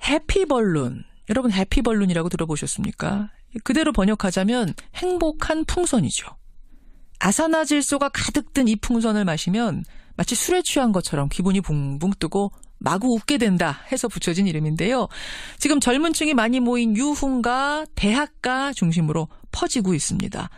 해피벌룬. 여러분 해피벌룬이라고 들어보셨습니까? 그대로 번역하자면 행복한 풍선이죠. 아산화질소가 가득 든 이 풍선을 마시면 마치 술에 취한 것처럼 기분이 붕붕 뜨고 마구 웃게 된다 해서 붙여진 이름인데요. 지금 젊은 층이 많이 모인 유흥가, 대학가 중심으로 퍼지고 있습니다.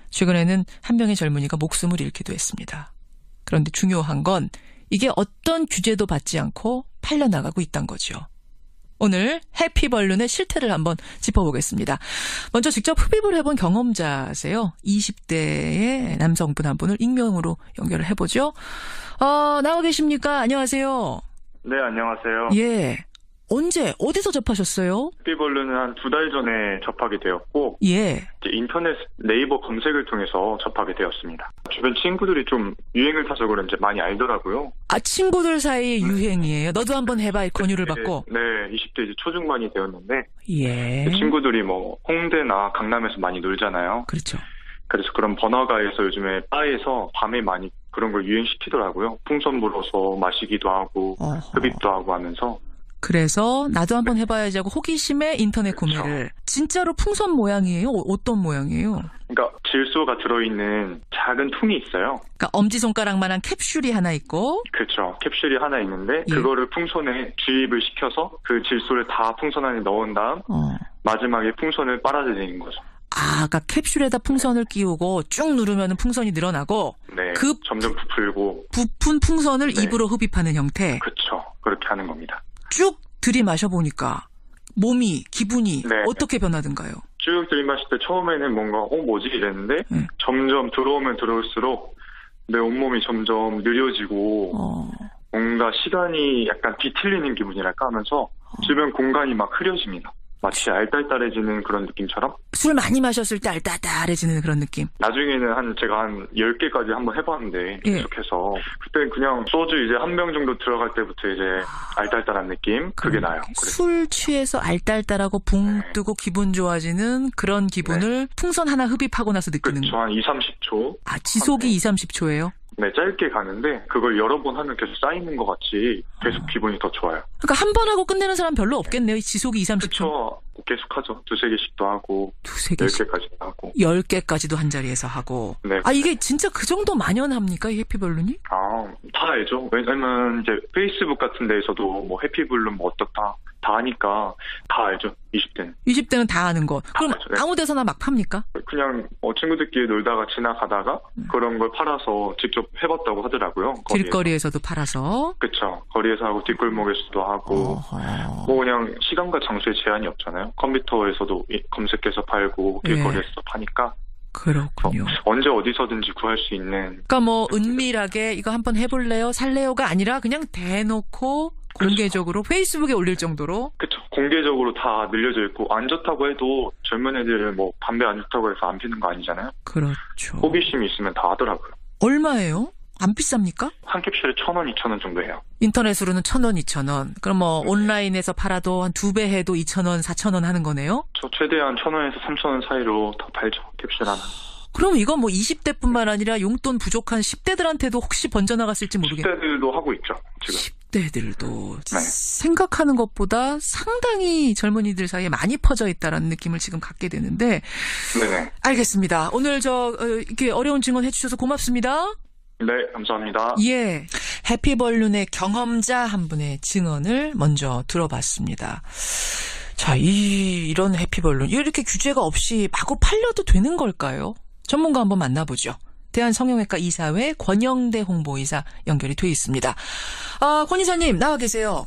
최근에는 한 명의 젊은이가 목숨을 잃기도 했습니다. 그런데 중요한 건 이게 어떤 규제도 받지 않고 팔려나가고 있다는 거죠. 오늘 해피벌룬의 실태를 한번 짚어보겠습니다. 먼저 직접 흡입을 해본 경험자세요. 20대의 남성분 한 분을 익명으로 연결을 해보죠. 나와 계십니까? 안녕하세요. 네, 안녕하세요. 예. 언제, 어디서 접하셨어요? 해피벌룬은 한 2달 전에 접하게 되었고, 예. 이제 인터넷 네이버 검색을 통해서 접하게 되었습니다. 주변 친구들이 좀 유행을 타서 그런지 많이 알더라고요. 아, 친구들 사이의 유행이에요. 너도 한번 해봐, 권유를 받고. 네, 20대 이제 초중반이 되었는데, 예. 친구들이 뭐 홍대나 강남에서 많이 놀잖아요. 그렇죠. 그래서 그런 번화가에서 요즘에 바에서 밤에 많이 그런 걸 유행시키더라고요. 풍선 불어서 마시기도 하고, 흡입도 하고 하면서. 그래서 나도 한번 해봐야지 하고 호기심에 인터넷 구매를. 진짜로 풍선 모양이에요? 어떤 모양이에요? 그러니까 질소가 들어있는 작은 통이 있어요. 그러니까 엄지손가락만한 캡슐이 하나 있고. 그렇죠. 캡슐이 하나 있는데 예. 그거를 풍선에 주입을 시켜서 그 질소를 다 풍선 안에 넣은 다음 마지막에 풍선을 빨아들이는 거죠. 아, 그러니까 캡슐에다 풍선을 끼우고 쭉 누르면 풍선이 늘어나고. 네. 그 점점 부풀고. 부푼 풍선을 네. 입으로 흡입하는 형태. 그렇죠. 그렇게 하는 겁니다. 쭉 들이마셔 보니까 몸이, 기분이 네. 어떻게 변하던가요? 쭉 들이마실 때 처음에는 뭔가 뭐지 이랬는데 점점 들어오면 들어올수록 내 온몸이 점점 느려지고 뭔가 시간이 약간 뒤틀리는 기분이랄까 하면서 주변 공간이 막 흐려집니다. 마치 알딸딸해지는 그런 느낌처럼. 술 많이 마셨을 때 알딸딸해지는 그런 느낌. 나중에는 제가 한 10개까지 한번 해봤는데 예. 계속해서 그때 그냥 소주 이제 한 병 정도 들어갈 때부터 이제 알딸딸한 느낌 그게 나요. 술 취해서 알딸딸하고 붕 뜨고 기분 좋아지는 그런 기분을 풍선 하나 흡입하고 나서 느끼는 그렇죠. 거. 한 2, 30초. 아, 지속이 2, 30초예요? 네, 짧게 가는데 그걸 여러 번 하면 계속 쌓이는 것 같이 계속 기분이 더 좋아요. 그러니까 한 번 하고 끝내는 사람 별로 없겠네요. 지속이 2, 30초. 그렇죠. 계속 하죠. 2-3개씩도 하고 2-3개씩. 10개까지도 하고 10개까지도 한 자리에서 하고. 네. 아, 이게 진짜 그 정도 만연합니까? 이 해피벌룬이? 다 알죠. 왜냐면 이제 페이스북 같은 데에서도 뭐 해피블룸 뭐 어떻다 다 하니까 다 알죠. 20대는. 20대는 다 아는 거. 그럼 알죠. 네. 아무 데서나 막 팝니까? 그냥 친구들끼리 놀다가 지나가다가 그런 걸 팔아서 직접 해봤다고 하더라고요. 거리에서. 길거리에서도 팔아서. 그렇죠. 거리에서 하고 뒷골목에서도 하고 뭐 그냥 시간과 장소에 제한이 없잖아요. 컴퓨터에서도 검색해서 팔고 길거리에서도 파니까. 그렇군요. 언제 어디서든지 구할 수 있는. 그러니까 뭐 은밀하게 이거 한번 해볼래요? 살래요가 아니라 그냥 대놓고 공개적으로 페이스북에 올릴 정도로. 그렇죠. 공개적으로 다 늘려져 있고 안 좋다고 해도 젊은 애들은 뭐 담배 안 좋다고 해서 안 피는 거 아니잖아요. 그렇죠. 호기심이 있으면 다 하더라고요. 얼마예요? 안 비쌉니까? 한 캡슐에 1,000원, 2,000원 정도 해요. 인터넷으로는 1,000원, 2,000원. 그럼 뭐 온라인에서 팔아도 한 2배 해도 2,000원, 4,000원 하는 거네요? 저 최대한 1,000원에서 3,000원 사이로 다 팔죠. 캡슐 하나. 그럼 이건 뭐 20대뿐만 아니라 용돈 부족한 10대들한테도 혹시 번져나갔을지 모르겠네요. 10대들도 하고 있죠. 지금. 10대들도 네. 생각하는 것보다 상당히 젊은이들 사이에 많이 퍼져 있다라는 느낌을 지금 갖게 되는데. 네네. 알겠습니다. 오늘 이렇게 어려운 증언 해주셔서 고맙습니다. 네, 감사합니다. 예. 해피벌룬의 경험자 한 분의 증언을 먼저 들어봤습니다. 자, 이런 해피벌룬. 이렇게 규제가 없이 마구 팔려도 되는 걸까요? 전문가 한번 만나보죠. 대한성형외과 이사회 권영대 홍보이사 연결이 돼 있습니다. 권 이사님 나와 계세요.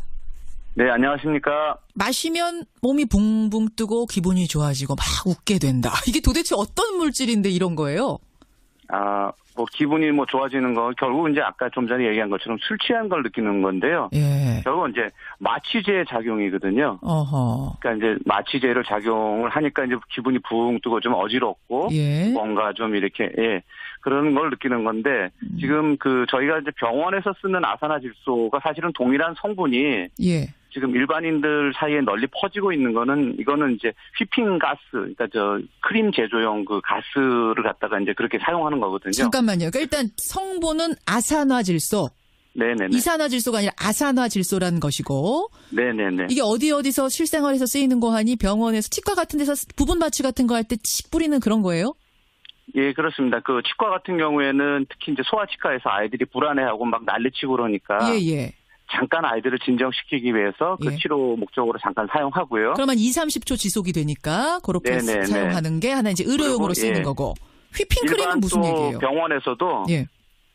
네, 안녕하십니까. 마시면 몸이 붕붕 뜨고 기분이 좋아지고 막 웃게 된다. 이게 도대체 어떤 물질인데 이런 거예요? 뭐 기분이 좋아지는 거 결국 이제 아까 좀 전에 얘기한 것처럼 술 취한 걸 느끼는 건데요. 예. 결국은 이제 마취제 작용이거든요. 어허. 그러니까 이제 마취제를 작용을 하니까 이제 기분이 붕 뜨고 좀 어지럽고 예. 뭔가 좀 이렇게 그런 걸 느끼는 건데 지금 저희가 이제 병원에서 쓰는 아산화질소가 사실은 동일한 성분이 예. 지금 일반인들 사이에 널리 퍼지고 있는 이거는 이제 휘핑 가스, 그러니까 크림 제조용 그 가스를 갖다가 이제 그렇게 사용하는 거거든요. 잠깐만요. 그러니까 일단 성분은 아산화질소. 네네네. 이산화질소가 아니라 아산화질소라는 것이고. 네네네. 이게 어디서 실생활에서 쓰이는 거 하니 병원에서 치과 같은 데서 부분 마취 같은 거 할 때 칙 뿌리는 그런 거예요? 예, 그렇습니다. 그 치과 같은 경우에는 특히 이제 소아치과에서 아이들이 불안해하고 막 난리치고 그러니까. 예. 잠깐 아이들을 진정시키기 위해서 그 치료 목적으로 잠깐 사용하고요. 그러면 20-30초 지속이 되니까 그렇게 네네네. 사용하는 게 하나 이제 의료용으로 쓰이는 거고. 휘핑크림은 무슨 얘기예요? 병원에서도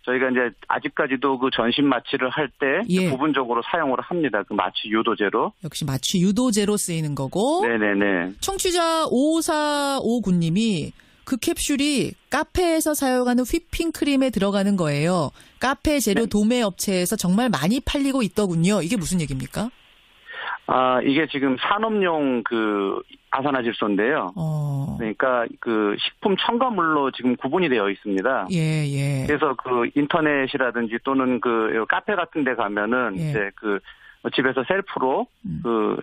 저희가 이제 아직까지도 그 전신 마취를 할 때 부분적으로 사용을 합니다. 그 마취 유도제로. 역시 마취 유도제로 쓰이는 거고. 네네네. 청취자 5459님이 그 캡슐이 카페에서 사용하는 휘핑크림에 들어가는 거예요. 카페 재료 도매 업체에서 정말 많이 팔리고 있더군요. 이게 무슨 얘기입니까? 이게 지금 산업용 그 아산화질소인데요. 그러니까 그 식품 첨가물로 지금 구분이 되어 있습니다. 예. 그래서 그 인터넷이라든지 또는 그 카페 같은 데 가면은 이제 그 집에서 셀프로 그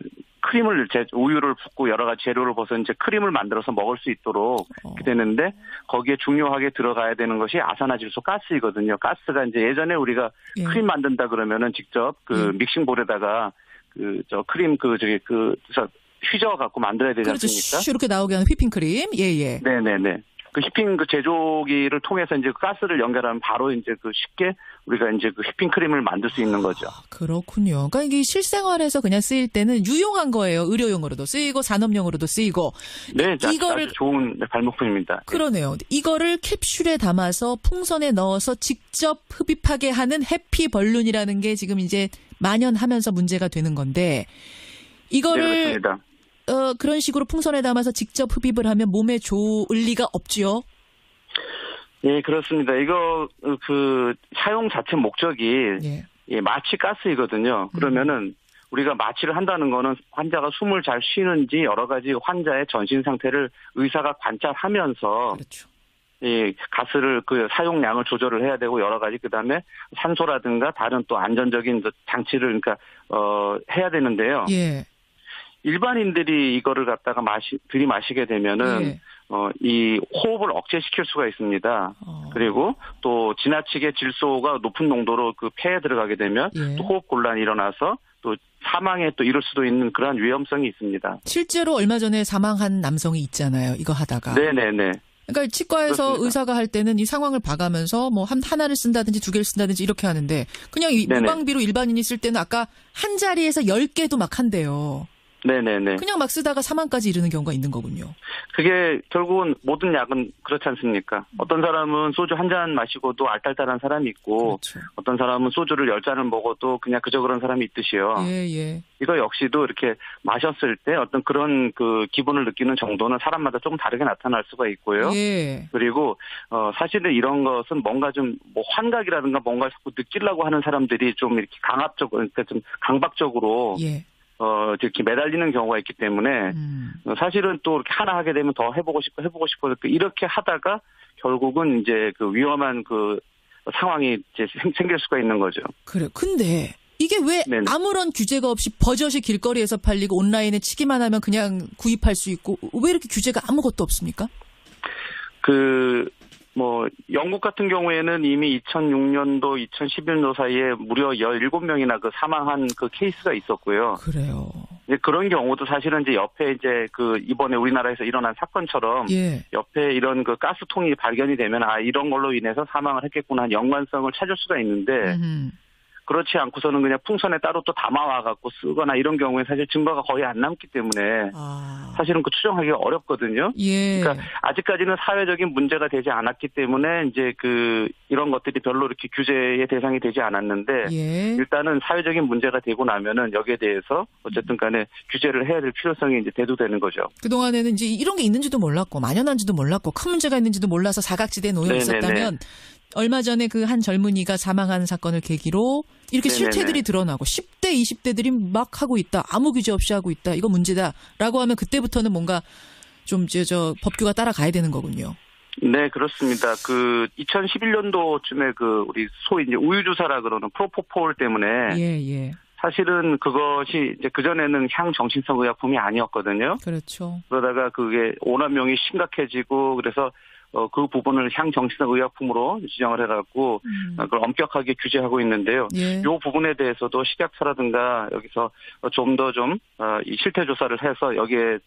크림을 우유를 붓고 여러 가지 재료를 벗어 이제 크림을 만들어서 먹을 수 있도록 이렇게 되는데 거기에 중요하게 들어가야 되는 것이 아산화질소 가스이거든요. 가스가 이제 예전에 우리가 크림 만든다 그러면은 직접 그 믹싱볼에다가 크림 휘저어 갖고 만들어야 되지 않습니까? 그렇죠. 이렇게 나오게 하는 휘핑크림. 예. 네네네. 그 휘핑 그 제조기를 통해서 이제 그 가스를 연결하면 바로 이제 그 쉽게 우리가 이제 그 휘핑크림을 만들 수 있는 거죠. 그렇군요. 그러니까 이게 실생활에서 그냥 쓰일 때는 유용한 거예요. 의료용으로도 쓰이고 산업용으로도 쓰이고. 네, 아주 좋은 발명품입니다. 그러네요. 이거를 캡슐에 담아서 풍선에 넣어서 직접 흡입하게 하는 해피 벌룬이라는 게 지금 이제 만연하면서 문제가 되는 건데 이거를 네, 그렇습니다. 그런 식으로 풍선에 담아서 직접 흡입을 하면 몸에 좋을 리가 없지요? 예, 그렇습니다. 이거, 사용 자체 목적이, 마취 가스이거든요. 그러면은, 우리가 마취를 한다는 거는 환자가 숨을 잘 쉬는지 여러 가지 환자의 전신 상태를 의사가 관찰하면서, 그렇죠. 가스를, 사용량을 조절을 해야 되고 여러 가지, 그 다음에 산소라든가 다른 또 안전적인 장치를, 해야 되는데요. 예. 일반인들이 이거를 갖다가 들이마시게 되면은 이 호흡을 억제시킬 수가 있습니다. 그리고 또 지나치게 질소가 높은 농도로 그 폐에 들어가게 되면 또 호흡 곤란이 일어나서 또 사망에 또 이를 수도 있는 그러한 위험성이 있습니다. 실제로 얼마 전에 사망한 남성이 있잖아요. 이거 하다가. 네네네. 그러니까 치과에서 그렇습니다. 의사가 할 때는 이 상황을 봐가면서 뭐 하나를 쓴다든지 두 개를 쓴다든지 이렇게 하는데 그냥 이 무방비로 일반인이 쓸 때는 아까 한 자리에서 10개도 막 한대요. 네네네. 그냥 막 쓰다가 사망까지 이르는 경우가 있는 거군요. 그게 결국은 모든 약은 그렇지 않습니까? 어떤 사람은 소주 한 잔 마시고도 알딸딸한 사람이 있고 그렇죠. 어떤 사람은 소주를 10잔을 먹어도 그냥 그저 그런 사람이 있듯이요. 예. 이거 역시도 이렇게 마셨을 때 어떤 그런 그 기분을 느끼는 정도는 사람마다 조금 다르게 나타날 수가 있고요. 예. 그리고 사실은 이런 것은 뭔가 좀 뭐 환각이라든가 뭔가 자꾸 느끼려고 하는 사람들이 좀 이렇게 그러니까 좀 강박적으로 이렇게 매달리는 경우가 있기 때문에 사실은 또 이렇게 하나 하게 되면 더 해보고 싶고 이렇게 하다가 결국은 이제 그 위험한 그 상황이 이제 생길 수가 있는 거죠. 그래. 근데 이게 왜 아무런 규제가 없이 버젓이 길거리에서 팔리고 온라인에 치기만 하면 그냥 구입할 수 있고 왜 이렇게 규제가 아무것도 없습니까? 영국 같은 경우에는 이미 2006년도, 2011년도 사이에 무려 17명이나 사망한 케이스가 있었고요. 그래요. 그런 경우도 사실은 이제 옆에 이제 이번에 우리나라에서 일어난 사건처럼 옆에 이런 가스통이 발견이 되면 이런 걸로 인해서 사망을 했겠구나 연관성을 찾을 수가 있는데 그렇지 않고서는 그냥 풍선에 따로 또 담아와갖고 쓰거나 이런 경우에 사실 증거가 거의 안 남기 때문에 사실은 추정하기가 어렵거든요. 그러니까 아직까지는 사회적인 문제가 되지 않았기 때문에 이제 이런 것들이 별로 이렇게 규제의 대상이 되지 않았는데 일단은 사회적인 문제가 되고 나면은 여기에 대해서 어쨌든 간에 규제를 해야 될 필요성이 이제 대두되는 거죠. 그동안에는 이제 이런 게 있는지도 몰랐고 만연한지도 몰랐고 큰 문제가 있는지도 몰라서 사각지대에 놓여 있었다면 얼마 전에 한 젊은이가 사망한 사건을 계기로 이렇게 실태들이 드러나고 10대, 20대들이 막 하고 있다. 아무 규제 없이 하고 있다. 이거 문제다라고 하면 그때부터는 뭔가 좀 법규가 따라가야 되는 거군요. 네, 그렇습니다. 2011년도쯤에 우리 소위 이제 우유주사라 그러는 프로포폴 때문에 사실은 그것이 이제 그전에는 향정신성 의약품이 아니었거든요. 그렇죠. 그러다가 그게 오남용이 심각해지고 그래서 그 부분을 향정신성 의약품으로 지정을 해갖고 그걸 엄격하게 규제하고 있는데요. 이 부분에 대해서도 식약처라든가 여기서 좀 더 이 실태 조사를 해서 여기에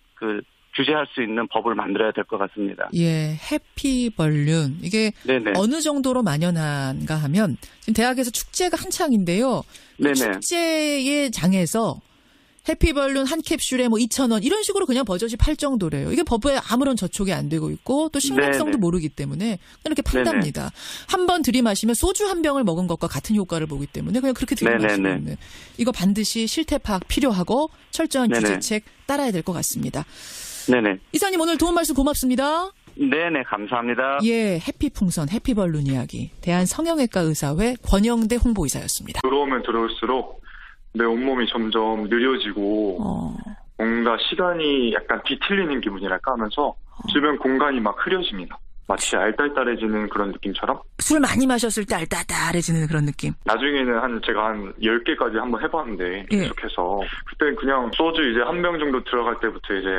규제할 수 있는 법을 만들어야 될 것 같습니다. 예, 해피벌룬. 이게 네네. 어느 정도로 만연한가 하면 지금 대학에서 축제가 한창인데요. 축제의 장에서 해피벌룬 한 캡슐에 2,000원 이런 식으로 그냥 버젓이 팔 정도래요. 이게 법에 아무런 저촉이 안 되고 있고 또 신뢰성도 네네. 모르기 때문에 이렇게 판답니다. 한 번 들이마시면 소주 한 병을 먹은 것과 같은 효과를 보기 때문에 그냥 그렇게 들이마시고 있는. 이거 반드시 실태 파악 필요하고 철저한 규제책 따라야 될 것 같습니다. 네네. 이사님 오늘 도움 말씀 고맙습니다. 네네, 감사합니다. 예, 해피풍선, 해피벌룬 이야기. 대한성형외과 의사회 권영대 홍보이사였습니다. 들어오면 들어올수록 내 온몸이 점점 느려지고 뭔가 시간이 약간 뒤틀리는 기분이랄까 하면서 주변 공간이 막 흐려집니다. 마치 알딸딸해지는 그런 느낌처럼. 술 많이 마셨을 때 알딸딸해지는 그런 느낌. 나중에는 제가 한 10개까지 한번 해봤는데 계속해서 그때 그냥 소주 이제 한 병 정도 들어갈 때부터 이제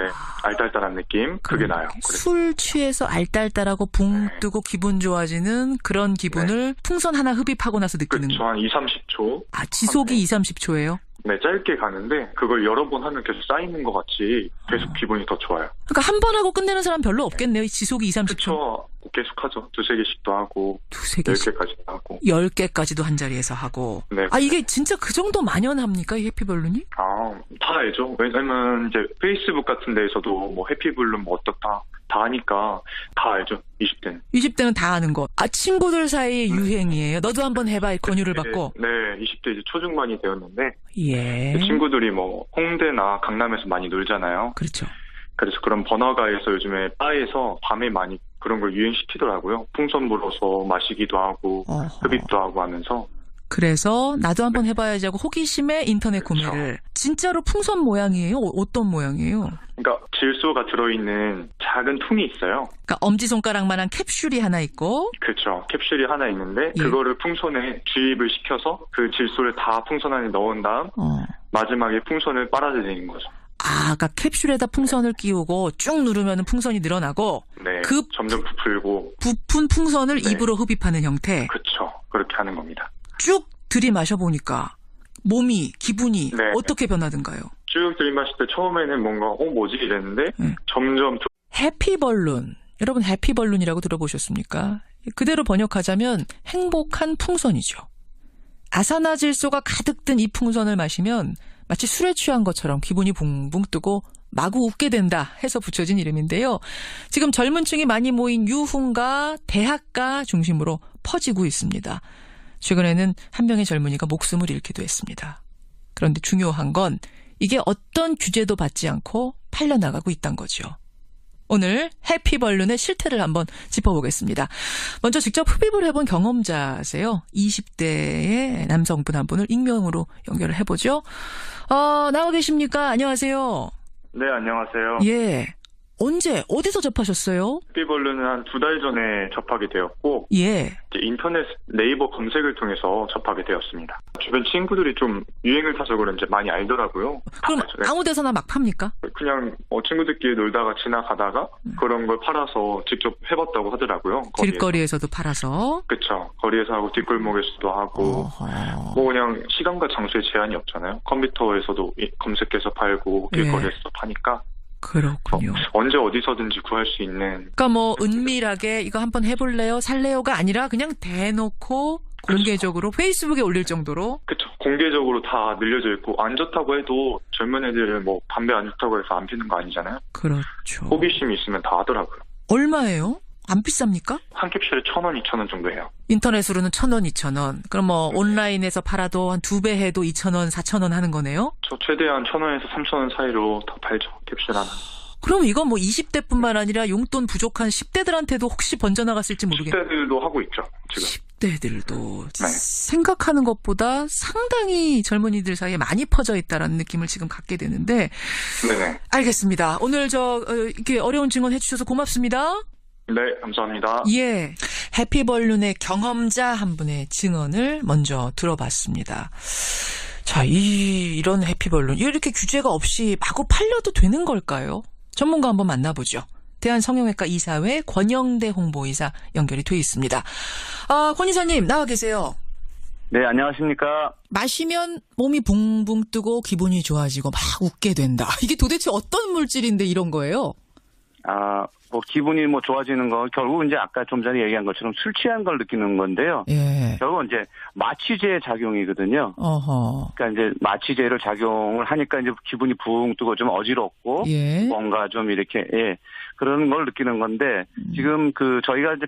알딸딸한 느낌 그게 나요. 술 취해서 알딸딸하고 붕 뜨고 기분 좋아지는 그런 기분을 풍선 하나 흡입하고 나서 느끼는 그렇죠. 한 2, 30초. 아, 지속이 2, 30초예요? 네, 짧게 가는데 그걸 여러 번 하면 계속 쌓이는 것 같이 계속 기분이 더 좋아요. 그러니까 한 번 하고 끝내는 사람 별로 없겠네요. 지속이 2, 30초. 그렇죠. 계속 하죠. 2-3개씩도 하고 2-3개씩. 10개까지도 하고 10개까지도 한 자리에서 하고. 네. 아, 이게 진짜 그 정도 만연합니까? 이 해피벌룬이? 다 알죠. 왜냐면 이제 페이스북 같은 데에서도 뭐 해피벌룬 뭐 어떻다 다 하니까 다 알죠. 20대는. 20대는 다 아는 거. 아, 친구들 사이의 유행이에요. 너도 한번 해봐. 권유를 받고. 네, 20대 이제 초중반이 되었는데. 예. 친구들이 뭐 홍대나 강남에서 많이 놀잖아요. 그렇죠. 그래서 그런 번화가에서 요즘에 바에서 밤에 많이 그런 걸 유행시키더라고요. 풍선 불어서 마시기도 하고 흡입도 하고 하면서. 그래서 나도 한번 해봐야지 하고 호기심에 인터넷 구매를. 그렇죠. 진짜로 풍선 모양이에요? 어떤 모양이에요? 그러니까 질소가 들어있는 작은 통이 있어요. 그러니까 엄지손가락만한 캡슐이 하나 있고. 그렇죠. 캡슐이 하나 있는데 그거를 풍선에 주입을 시켜서 그 질소를 다 풍선 안에 넣은 다음 마지막에 풍선을 빨아들이는 거죠. 아, 그러니까 캡슐에다 풍선을 끼우고 쭉 누르면 풍선이 늘어나고 네, 점점 부풀고 부푼 풍선을 입으로 흡입하는 형태. 그렇죠. 그렇게 하는 겁니다. 쭉 들이마셔보니까 몸이, 기분이 어떻게 변하던가요? 쭉 들이마실 때 처음에는 뭔가 뭐지 이랬는데 점점 해피벌룬. 여러분 해피벌룬이라고 들어보셨습니까? 그대로 번역하자면 행복한 풍선이죠. 아산화질소가 가득 든 이 풍선을 마시면 마치 술에 취한 것처럼 기분이 붕붕 뜨고 마구 웃게 된다 해서 붙여진 이름인데요. 지금 젊은 층이 많이 모인 유흥가, 대학가 중심으로 퍼지고 있습니다. 최근에는 한 명의 젊은이가 목숨을 잃기도 했습니다. 그런데 중요한 건 이게 어떤 규제도 받지 않고 팔려나가고 있다는 거죠. 오늘 해피벌룬의 실태를 한번 짚어보겠습니다. 먼저 직접 흡입을 해본 경험자세요. 20대의 남성분 한 분을 익명으로 연결을 해보죠. 나와 계십니까? 안녕하세요. 네, 안녕하세요. 예. 언제, 어디서 접하셨어요? 해피벌룬은 한 2달 전에 접하게 되었고, 예. 이제 인터넷 네이버 검색을 통해서 접하게 되었습니다. 주변 친구들이 좀 유행을 타서 그런지 많이 알더라고요. 그럼 아무 데서나 막 팝니까? 그냥 친구들끼리 놀다가 지나가다가 그런 걸 팔아서 직접 해봤다고 하더라고요. 거리에서. 길거리에서도 팔아서? 그렇죠. 거리에서 하고 뒷골목에서도 하고, 뭐 그냥 시간과 장소에 제한이 없잖아요. 컴퓨터에서도 검색해서 팔고 길거리에서도 파니까. 그렇군요. 언제 어디서든지 구할 수 있는. 그러니까 뭐 은밀하게 이거 한번 해볼래요? 살래요가 아니라 그냥 대놓고 공개적으로 페이스북에 올릴 정도로. 그렇죠. 공개적으로 다 늘려져 있고 안 좋다고 해도 젊은 애들은 뭐 담배 안 좋다고 해서 안 피는 거 아니잖아요. 그렇죠. 호기심이 있으면 다 하더라고요. 얼마예요? 안 비쌉니까? 한 캡슐에 1,000원, 2,000원 정도 해요. 인터넷으로는 1,000원, 2,000원. 그럼 뭐 온라인에서 팔아도 한 2배 해도 2,000원, 4,000원 하는 거네요? 저 최대한 1,000원에서 3,000원 사이로 다 팔죠. 캡슐 하나. 그럼 이건 뭐 20대뿐만 아니라 용돈 부족한 10대들한테도 혹시 번져나갔을지 모르겠네요. 10대들도 하고 있죠. 지금. 10대들도 생각하는 것보다 상당히 젊은이들 사이에 많이 퍼져 있다라는 느낌을 지금 갖게 되는데. 네네. 알겠습니다. 오늘 이렇게 어려운 증언 해주셔서 고맙습니다. 네, 감사합니다. 예. 해피벌룬의 경험자 한 분의 증언을 먼저 들어봤습니다. 자, 이런 해피벌룬, 이렇게 규제가 없이 마구 팔려도 되는 걸까요? 전문가 한번 만나보죠. 대한성형외과 이사회 권영대 홍보이사 연결이 돼 있습니다. 권 이사님 나와 계세요. 네, 안녕하십니까. 마시면 몸이 붕붕 뜨고 기분이 좋아지고 막 웃게 된다. 이게 도대체 어떤 물질인데 이런 거예요? 기분이 좋아지는 거, 결국 이제 아까 좀 전에 얘기한 것처럼 술 취한 걸 느끼는 건데요. 예. 결국은 이제 마취제 작용이거든요. 어허. 그러니까 이제 마취제를 작용을 하니까 이제 기분이 붕 뜨고 좀 어지럽고, 예. 뭔가 좀 이렇게, 그런 걸 느끼는 건데, 지금 저희가 이제